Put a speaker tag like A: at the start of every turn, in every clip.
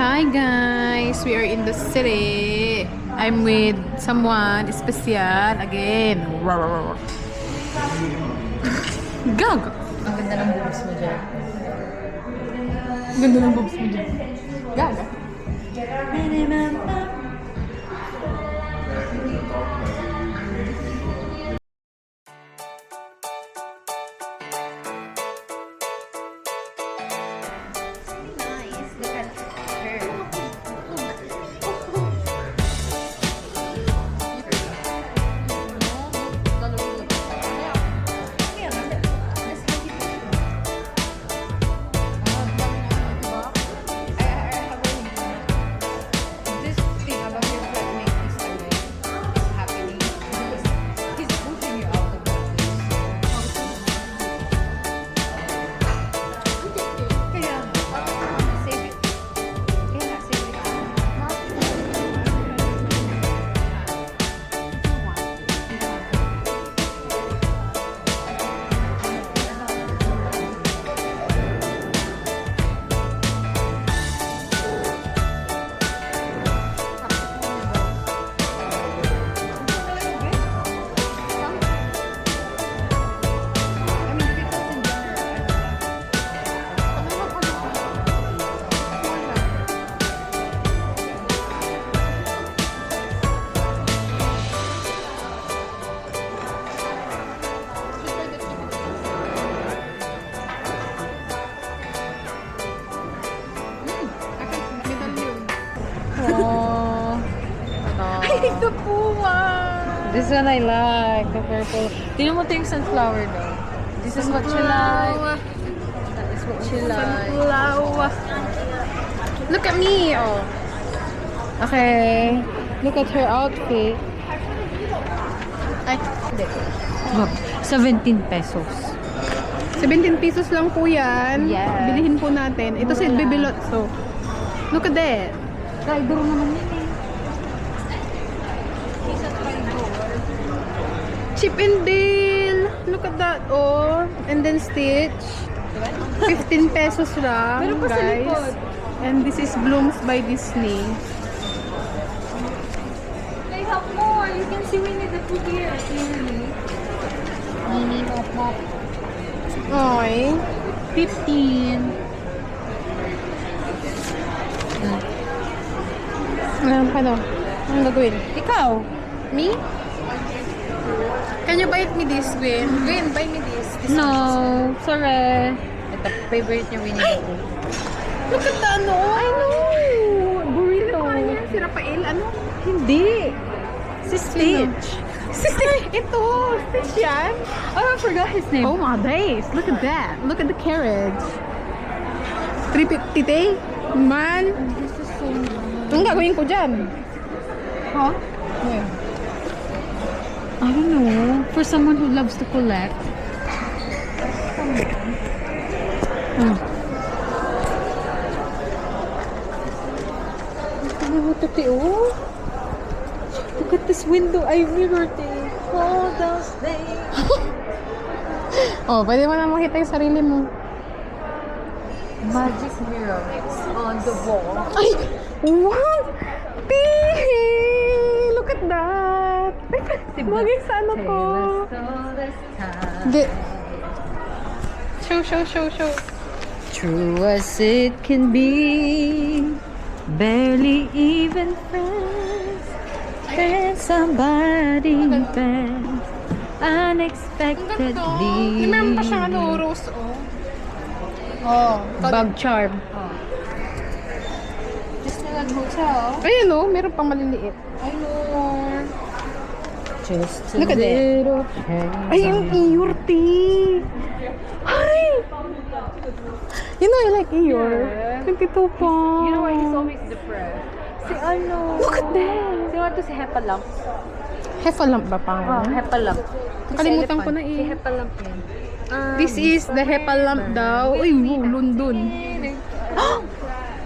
A: Hi guys, we are in the city. I'm with someone special again. Gag!
B: Ang ganda ng boobs mo dyan.
A: Ganda ng boobs mo dyan. Gag!
B: Nice. Look at her.
C: This thing about your flatmate is happening because he's pushing you out of the place. Kaya, save it. Kaya, save it. I mean, pickles in
B: Aww.
A: Ay, the one!
B: This one I like. The purple. Tingnan mo ito yung sunflower daw. This is what you like. That is what you like.
A: Sunflower. Look at me! Oh.
B: Okay. Look at her outfit.
A: Ay,
B: Hindi. Wag. 17 pesos.
A: 17 pesos lang po yan.
B: Yes.
A: Bilihin po natin. Ito si
B: Mura lang.
A: Bibilot. So, look at that.
B: Rider naman yun eh.
A: Chip and Dale. Look at that. Oh. And then Stitch. 15 pesos lang,
B: Meron pa sa
A: guys.
B: likod.
A: And this is Blooms by Disney.
B: They have more. You can see Winnie the Pooh here. Clearly. Mini Mop Mop.
A: Oy.
B: 15.
A: Ano? Anong gagawin?
B: Ikaw?
A: Me? Can you buy me this, Gwen? Gwen, buy me this. This
B: No.
A: one.
B: Sorry. Ito, favorite niya Winnie the Pooh.
A: Look at the ano. I know.
B: Burrito.
A: Ano yan? Si Rafael, ano?
B: Hindi. Si Stitch.
A: Ito. Stitch yan.
B: Oh, I forgot his name.
A: Oh my days. Look at that. Look at the carriage. 350 tay? Man.
B: This is so nice.
A: Anong gagawin ko dyan?
B: Huh? I don't know. For someone who loves to collect. Ano mo ito, oh? Look at this window. Ay, mirror, thing. All those days.
A: Oh, pwede mo na makita yung sarili mo.
B: Magic mirror on the wall.
A: Ay! What? Pee! Look at that! Bagay sa ano ko. Di. Show.
B: True as it can be, barely even friends, then somebody bends
A: Ang
B: unexpectedly.
A: ganda. Di meron pa siyang ano, rose, oh. Oh.
B: Bug charm.
C: Disneyland Hotel.
A: Ayun, oh. Meron pang maliliit.
C: I know.
B: Just a
A: Look at that.
B: little change.
A: Ay, yung Eeyore, tea. Ay! You know, I like Eeyore.
C: Yeah.
A: 22 pa.
C: You know why he's always depressed?
B: Si ano?
A: Look at that.
C: Sino to si Hepalamp?
A: Hefalamp ba pang?
B: Hepalamp.
A: Nakalimutan ko na
B: Si
A: eh.
B: Hepalamp yan.
A: This is the Hepalamp daw. Uy, wow, London.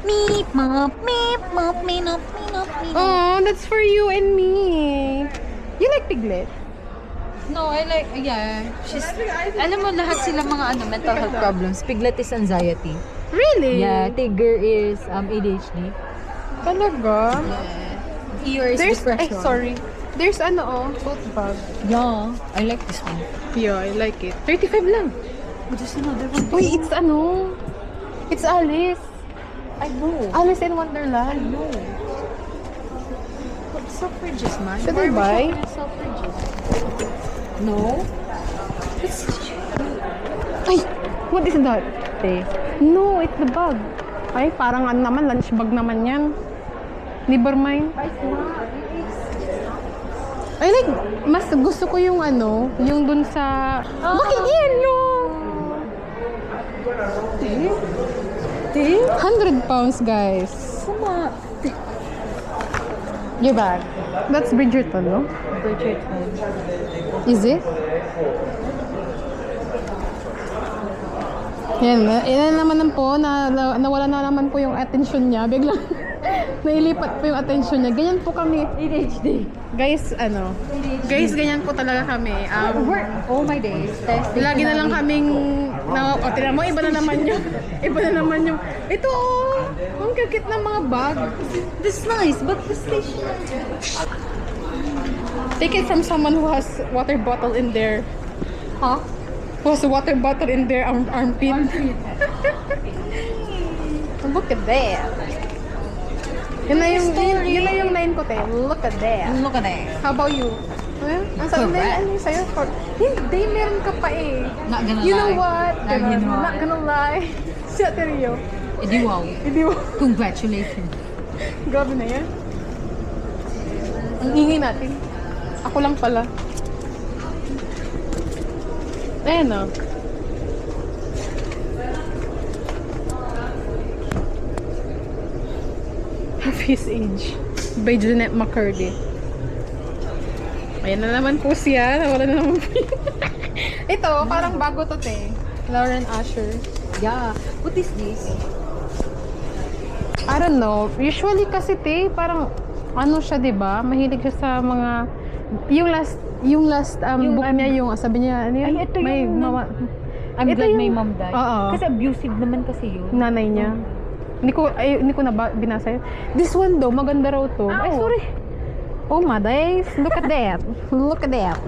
B: Meep mop, meep mop, meep mop.
A: Oh, that's for you and me. You like Piglet?
B: No, I like, yeah. She's, alam mo, lahat sila mga mental health problems. Piglet is anxiety.
A: Really?
B: Yeah, Tiger is ADHD.
A: Talaga?
B: Ear is
A: There's,
B: depression.
A: sorry. There's tote bag.
B: Yeah, I like this one.
A: Yeah, I like it. 35 lang.
B: But there's another one.
A: Uy, it's It's Alice.
B: I know.
A: Alice in Wonderland.
B: No. What suffrages, man?
A: Should
B: Why
A: I
B: are we
A: buy?
B: shopping at suffrages? No.
A: Ay, what is that?
B: Te.
A: No, it's the bag. Ay, parang naman, lunch bag naman yan. Never mind. I like, mas gusto ko yung yung dun sa... Bakit yan yung...
B: Te?
A: 100 pounds, guys.
B: Come on.
A: Your bag. That's Bridgerton, no?
B: Bridgerton.
A: Is it? Yan naman po, nawala na naman po yung attention niya. Biglang nailipat po yung attention niya. Ganyan po kami.
B: ADHD.
A: Guys, ganyan po talaga kami.
B: Work all my days.
A: Lagi na lang kaming, tinan mo, iba na naman yung, ito ang cute ng mga bag.
B: This is nice, but the station.
A: Take it from someone who has water bottle in their,
B: Huh?
A: who has a water bottle in their armpit. Look at that. Yun na yung line ko, te. Look at that.
B: Look at that.
A: How about you? Ang sabi na
B: Correct.
A: ano yung sa'yo? Hindi, meron ka pa eh.
B: Not gonna
A: You
B: lie.
A: know what?
B: Not gonna lie.
A: Not gonna lie. Si Ate Rio.
B: Edi wow.
A: Hindi mo.
B: Congratulations.
A: Grabe na yan. Ang ingay natin. Ako lang pala. Ayan o. Half His Age by Jeanette McCurdy. Ayan na naman po siya. Nawala na naman po yun. Ito, parang bago to, te. Lauren Asher.
B: Yeah. What is this?
A: I don't know. Usually kasi, te, parang siya, 'di ba? Mahilig siya sa mga yung last book niya, yung sabi niya, ano yun?
B: Ay, ito
A: May
B: yung
A: mama,
B: I'm
A: Ito
B: glad
A: yung-
B: my mom died.
A: Oo.
B: Kasi abusive naman kasi yun.
A: nanay niya. Hindi ko na binasa yun. This one daw, maganda raw to. Ay,
B: Ow.
A: sorry. Oh my days. Look at that. Look at that.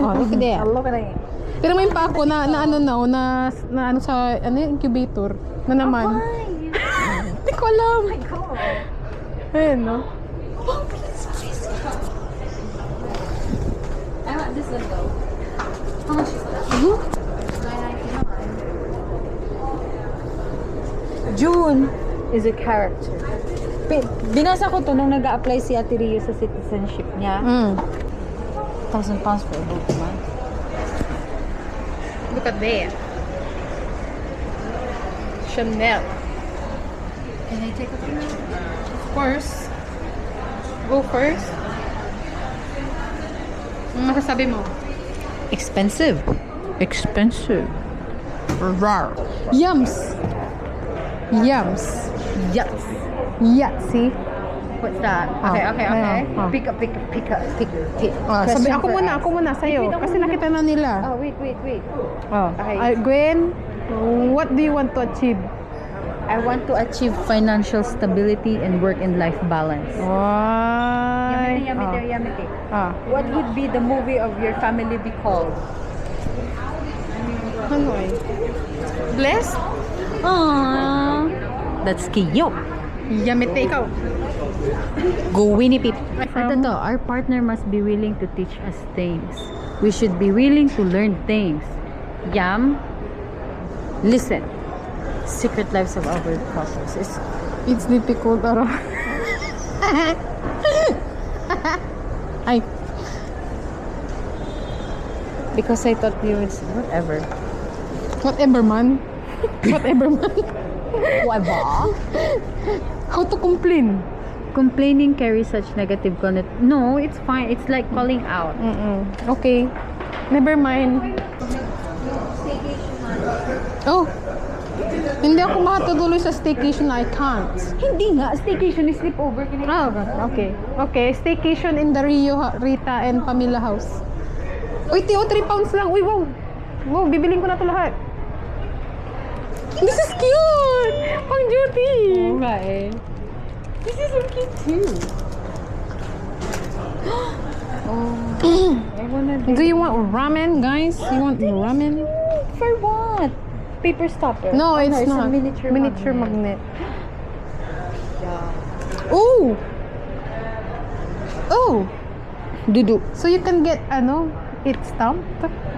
A: Oh, look at that.
B: Look at that.
A: Pero may pa ako na sa incubator na naman. Hindi ko alam.
B: Oh my God.
A: Ayun, no?
B: I want this one though. How much is that? June is a character. Binasa ko to nung nag-a-apply si Ate Rio sa citizenship niya. 1,000 pounds for a book, man.
A: Look at that. Chanel.
B: Can I take a picture?
A: Of course. Go first. Ano masasabi mo?
B: Expensive. Expensive.
A: Rar. Yums. Yums.
B: Yes.
A: Yatsi.
B: What's that?
A: Oh,
B: Okay.
A: oh.
B: Pick up.
A: Sabi,
B: Question
A: ako
B: for
A: muna,
B: us.
A: sa'yo.
B: Wait, ako
A: Kasi
B: muna.
A: nakita na nila.
B: Oh, wait.
A: Oh.
B: Okay.
A: Gwen, what do you want to achieve?
B: I want to achieve financial stability and work and life balance.
A: Why?
B: Yamete.
A: Ah.
B: What would be the movie of your family be called?
A: Ano eh? Blessed?
B: Aww. That's cute.
A: Yamete ikaw.
B: Go Winnie Pip.
A: From-
B: Our partner must be willing to teach us things. We should be willing to learn things. Yam. Listen. Secret lives of our couples.
A: It's difficult, Aro. Ay.
B: Because I thought you would whatever.
A: Whatever man. Whatever man.
B: Whatever.
A: How to complain?
B: Complaining carries such negative connotation. No, it's fine. It's like calling out.
A: Okay. Never mind. Oh. Hindi ako makatuloy sa staycation. I can't.
B: Hindi nga. Staycation is sleepover.
A: Ah, okay. Okay. Staycation in the Rita and Pamela house. Uy, Tio, 3 pounds lang. Uy, wow. Wow, bibiling ko na ito lahat. This is cute! Pang duty!
B: Okay. This is so cute too. Oh, I wanna
A: Do you want ramen, guys? You want ramen?
B: For what? Paper stopper.
A: No,
B: Oh,
A: it's
B: a
A: not.
B: miniature
A: magnet.
B: Yeah.
A: Oh! Oh!
B: Dudu.
A: So you can get, it stamped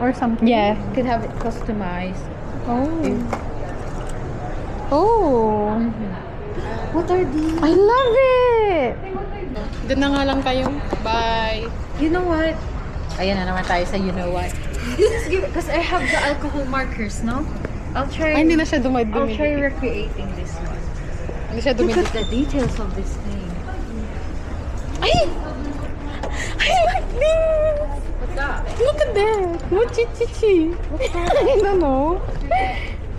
A: or something?
B: Yeah, could have it customized.
A: Oh. Oh.
B: What are these?
A: I love it! Doon na nga lang kayo. Bye.
B: You know what? Ayan na naman tayo sa you know what. Let's give it, because I have the alcohol markers, no? I'll try.
A: Ay, hindi na siya
B: I'll try
A: dumidikit.
B: recreating this one.
A: Hindi siya
B: Look at
A: dumidikit.
B: the details of this thing.
A: Ay! I like this!
B: What's that?
A: Look at that! Mochichichi! I don't know.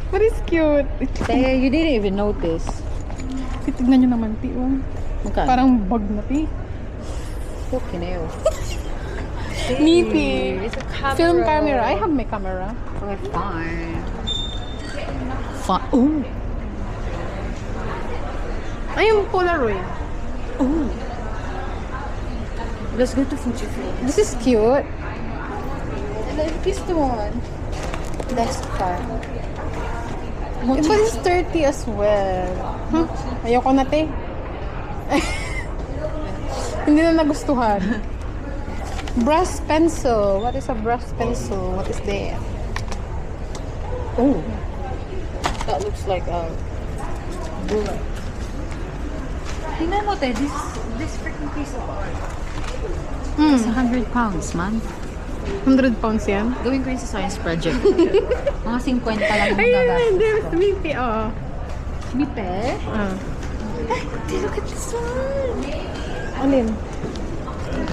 A: But it's cute.
B: Teh, you didn't even notice.
A: Tignan nyo naman, Ti. Oh.
B: Magkano?
A: Parang bag na, Ti.
B: Fucking hell.
A: Meaty.
B: It's a camera.
A: Film camera. I have my camera.
B: Okay, fine. Fine. Oh.
A: Ay, yung Polaroid.
B: Oh. Let's go to Fujifilm.
A: This is cute.
B: And then this one. That's fun.
A: But it's 30 as well. Huh? Ayoko na, Te. Hindi na nagustuhan. Brass pencil. What is a brass pencil? What is that?
B: Oh. That looks like a bullet. Tingnan mo, te. This freaking piece of art. It's 100 pounds, man.
A: 100 pounds yan.
B: Gawin ko yun sa science project. Mga 50 lang yung
A: Ayun,
B: gagastos
A: there's
B: ko.
A: Mipi, oh.
B: Mipe?
A: Ah.
B: Look at this one.
A: Alin?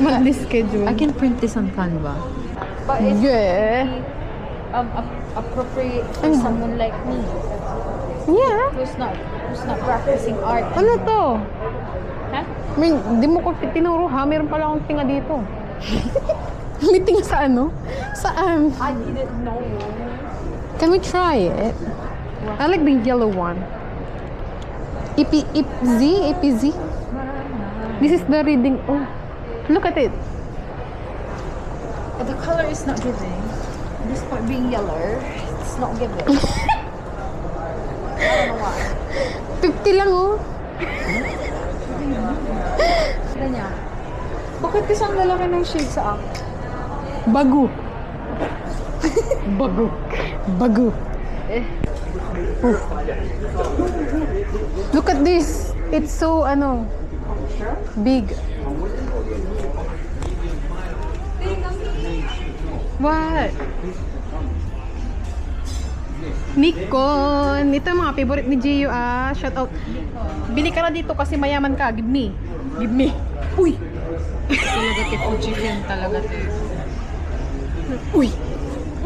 A: Monthly schedule.
B: I can print this on Canva. But
A: Yeah.
B: appropriate for
A: Ano?
B: someone like me
A: Yeah.
B: who's not practicing art.
A: Ano to?
B: Huh?
A: I mean, di mo ko tinuro ha. Meron pala akong tinga dito. May tinga sa ano? Saan?
B: I didn't know.
A: Can we try it? I like the yellow one. EPZ? This is the reading. Oh, look at it.
B: But the color is not giving. This part being yellow, it's not giving. I don't know why.
A: 50 lang oh.
B: Ganyan. Bakit isang lalaki ng shade sa akin?
A: Bago. Bago. Bago. Oh. Look at this. It's so big. What? Nikon. Ito yung mga favorite ni Gio Shout out. Bili ka na dito kasi mayaman ka. Give me. Give me. Uy.
B: Talaga kay Fujifilm talaga to.
A: Uy.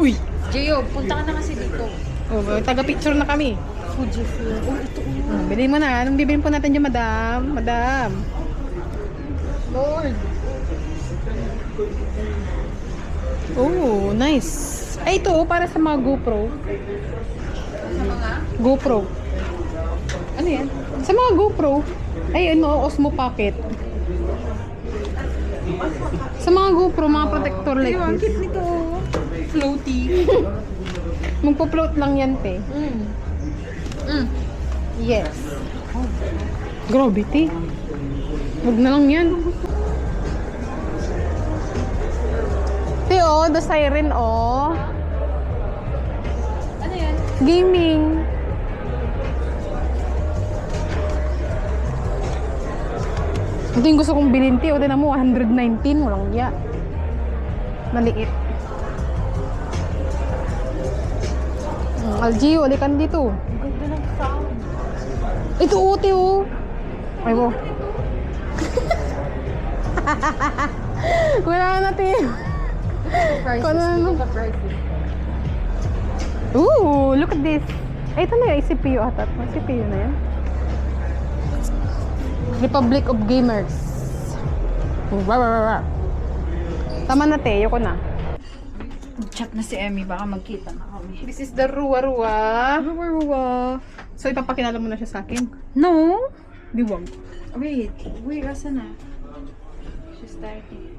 A: Uy.
B: Gio, punta ka na kasi dito.
A: Oh, taga-picture na kami.
B: Fujifilm. Oh, ito.
A: Bilhin mo na. Anong bibilin po natin dyan, madam? Madam.
B: Lord.
A: Oh, nice. Ay, ito para sa mga GoPro.
B: Sa mga?
A: GoPro.
B: Ano yan?
A: Sa mga GoPro. Ay, Osmo Pocket. Sa mga GoPro, mga protector like
B: Ang
A: this.
B: cute nito. Floaty.
A: Magpo-float lang yan, te. Yes. Grabe, te. Huwag na lang yan. Te, oh, the siren, oh.
B: Ano yan?
A: Gaming. Ito yung gusto kong bilhin, te. O, tinan mo, 119. Walang iya. Maliit. Algio, alikan dito.
B: Ang ganda ng sound.
A: Ito, te, oh. Ay, mo. Wala na, te.
B: Prices.
A: Kung ano?
B: Look at prices.
A: Ooh, look at this. Ay, ito na yung CPU ata. CPU na yan. Republic of Gamers. Tama na, te. Ayoko na.
B: Chat na si Emmy, baka magkita na kami.
A: This is the Rua-Rua.
B: Ruwa.
A: So, ipapakilala mo na siya sa akin.
B: No.
A: Di wag.
B: Wait, asa na? She's starting.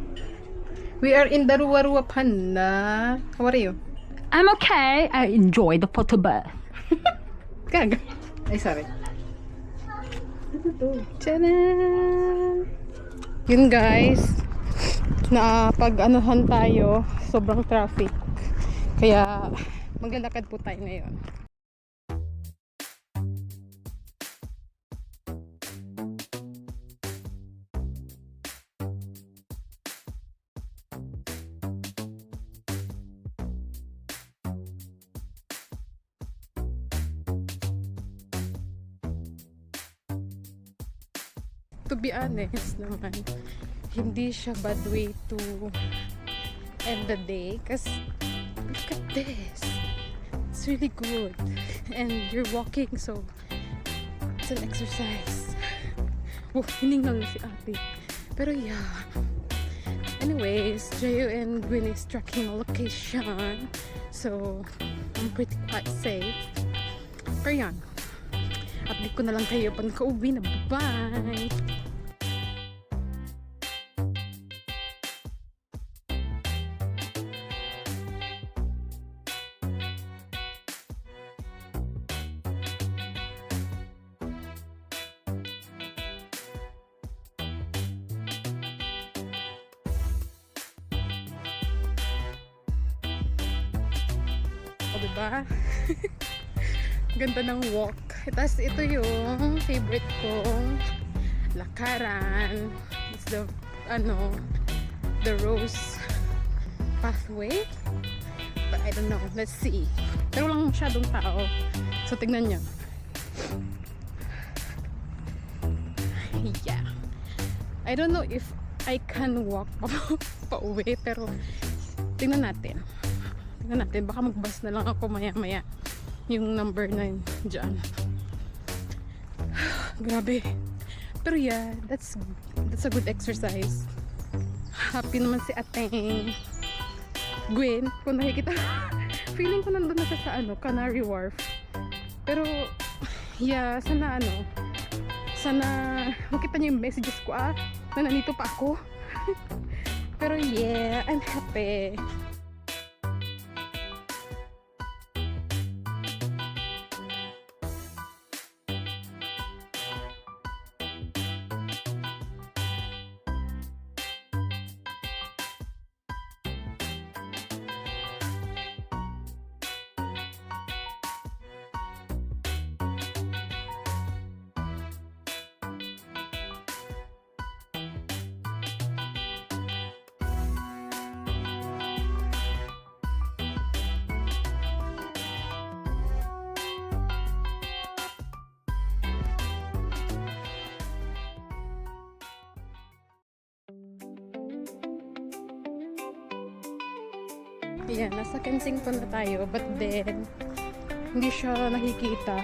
A: We are in the Rua-Rua Panda. How are you?
B: I'm okay. I enjoy the photo booth.
A: Gaga. Ay, sorry.
B: Ano to?
A: Tchanan! Yun guys, na pag-anuhan tayo, sobrang traffic. Kaya maglalakad po tayo ngayon. To be honest naman, hindi siya bad way to end the day kasi look at this, it's really good and you're walking, so it's an exercise. Oh, hiningal na si ate, pero yeah. Anyways, Jayo and Gwyn is tracking a location, so I'm pretty quite safe. Pero yan, update ko na lang kayo pag nakauwi na. Bye! O, diba? Ganda ng walk. Tapos ito yung favorite kong lakaran. It's the, the rose pathway. But I don't know. Let's see. Pero walang masyadong tao. So, tignan nyo. Yeah. I don't know if I can walk pa uwi. Pero, tignan natin. Baka mag-bus na lang ako maya-maya. Yung number 9 dyan. Grabe. Pero yeah, that's a good exercise. Happy naman si Ateng. Gwen, kung nakikita. Feeling ko nandun na siya sa Canary Wharf. Pero, yeah, sana makita niyo yung messages ko na nandito pa ako. Pero yeah, I'm happy. Ayan, nasa Kensington na tayo, but then hindi siya nakikita.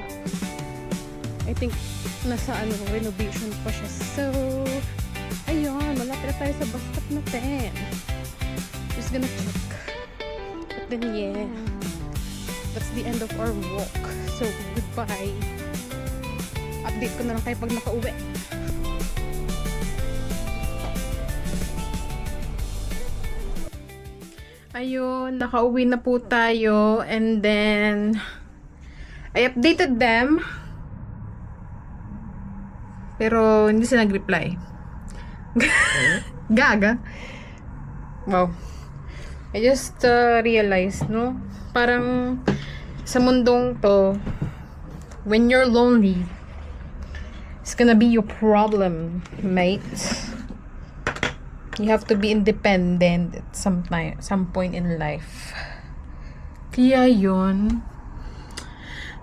A: I think nasa renovation pa siya. So, ayun, malapit na tayo sa bus stop natin. Just gonna check. But then yeah, that's the end of our walk. So, goodbye. Update ko na lang kayo pag nakauwi. Ayun, nakauwi na po tayo, and then I updated them, pero hindi sila nag-reply. Gaga. Wow. I just realized, no? Parang sa mundong to, when you're lonely, it's gonna be your problem, mate. You have to be independent at some point in life. Kaya yun.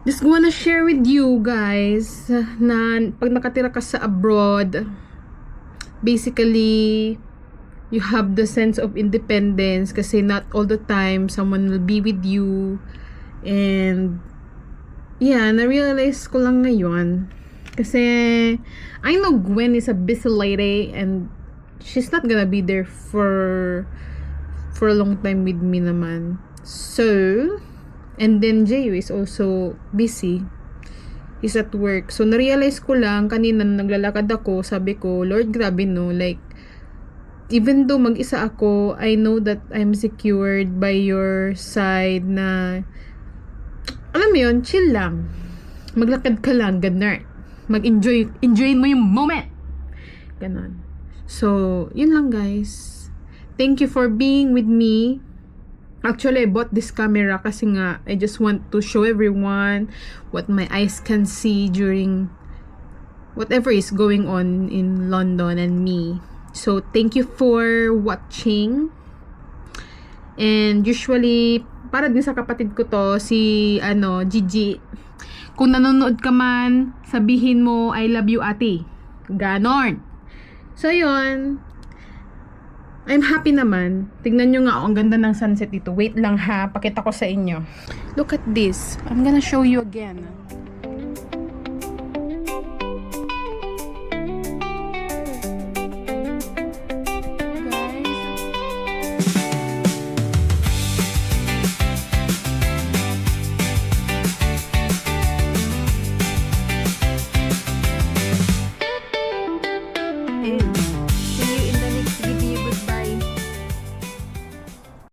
A: Just wanna share with you guys na pag nakatira ka sa abroad, basically, you have the sense of independence kasi not all the time someone will be with you. And yeah, na-realize ko lang ngayon kasi I know Gwen is a busy lady and she's not gonna be there
D: for a long time with me naman. So, and then Jayo is also busy. He's at work. So, narealize ko lang, kanina naglalakad ako, sabi ko, Lord, grabe no, like, even though mag-isa ako, I know that I'm secured by your side na, alam mo yun, chill lang. Maglakad ka lang, ganun. Enjoy mo yung moment. Ganon. So, yun lang guys. Thank you for being with me. Actually, I bought this camera kasi nga, I just want to show everyone what my eyes can see during whatever is going on in London and me. So, thank you for watching. And usually, para din sa kapatid ko to, si, Gigi. Kung nanonood ka man, sabihin mo, I love you, ate. Ganon. So, yun. I'm happy naman. Tignan nyo nga, ang ganda ng sunset dito. Wait lang ha, pakita ko sa inyo. Look at this. I'm gonna show you again. Guys.